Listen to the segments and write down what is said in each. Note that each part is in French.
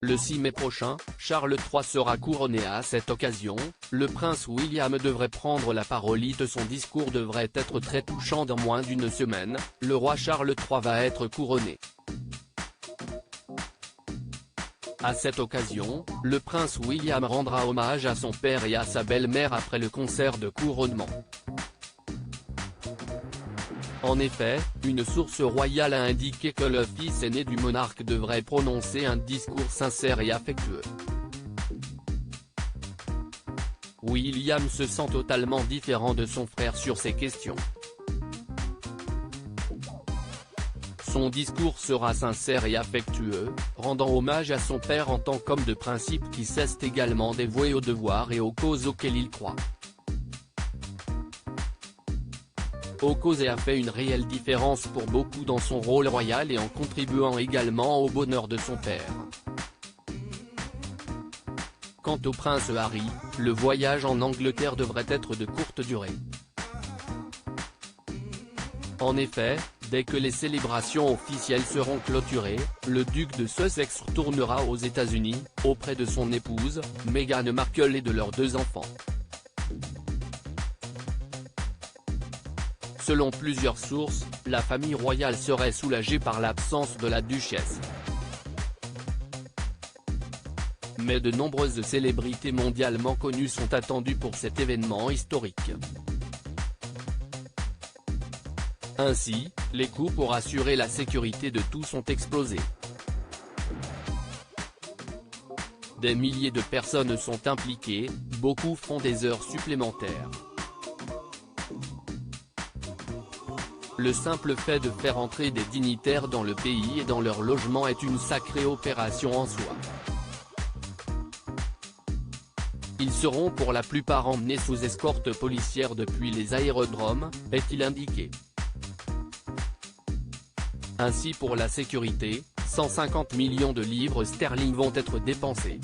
Le 6 mai prochain, Charles III sera couronné. À cette occasion, le prince William devrait prendre la parole. Son discours devrait être très touchant. Dans moins d'une semaine, le roi Charles III va être couronné. À cette occasion, le prince William rendra hommage à son père et à sa belle-mère après le concert de couronnement. En effet, une source royale a indiqué que le fils aîné du monarque devrait prononcer un discours sincère et affectueux. William se sent totalement différent de son frère sur ces questions. Son discours sera sincère et affectueux, rendant hommage à son père en tant qu'homme de principe qui s'est également dévoué aux devoirs et aux causes auxquelles il croit. Aux causes et a fait une réelle différence pour beaucoup dans son rôle royal et en contribuant également au bonheur de son père. Quant au prince Harry, le voyage en Angleterre devrait être de courte durée. En effet, dès que les célébrations officielles seront clôturées, le duc de Sussex retournera aux États-Unis, auprès de son épouse, Meghan Markle, et de leurs 2 enfants. Selon plusieurs sources, la famille royale serait soulagée par l'absence de la duchesse. Mais de nombreuses célébrités mondialement connues sont attendues pour cet événement historique. Ainsi, les coûts pour assurer la sécurité de tous ont explosé. Des milliers de personnes sont impliquées, beaucoup font des heures supplémentaires. Le simple fait de faire entrer des dignitaires dans le pays et dans leur logement est une sacrée opération en soi. Ils seront pour la plupart emmenés sous escorte policière depuis les aérodromes, est-il indiqué. Ainsi, pour la sécurité, 150 millions de livres sterling vont être dépensés.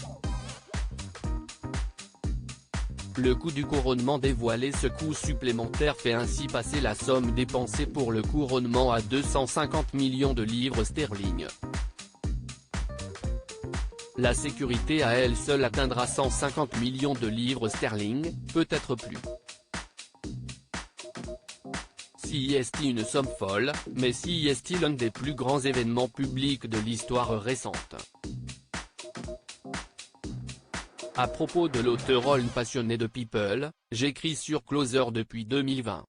Le coût du couronnement dévoilé. Ce coût supplémentaire fait ainsi passer la somme dépensée pour le couronnement à 250 millions de livres sterling. La sécurité à elle seule atteindra 150 millions de livres sterling, peut-être plus. C'est une somme folle, mais c'est l'un des plus grands événements publics de l'histoire récente. À propos de l'auteur passionné de People, j'écris sur Closer depuis 2020.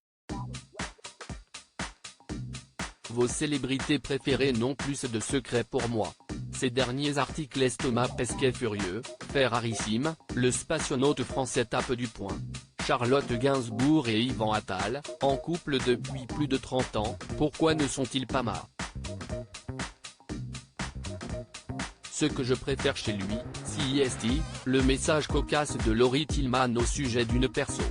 Vos célébrités préférées n'ont plus de secrets pour moi. Ces derniers articles. Thomas Pesquet furieux, fait rarissime, le spationaute français tape du poing. Charlotte Gainsbourg et Yvan Attal, en couple depuis plus de 30 ans, pourquoi ne sont-ils pas mariés? Ce que je préfère chez lui, c'est le message cocasse de Laurie Tillman au sujet d'une perso.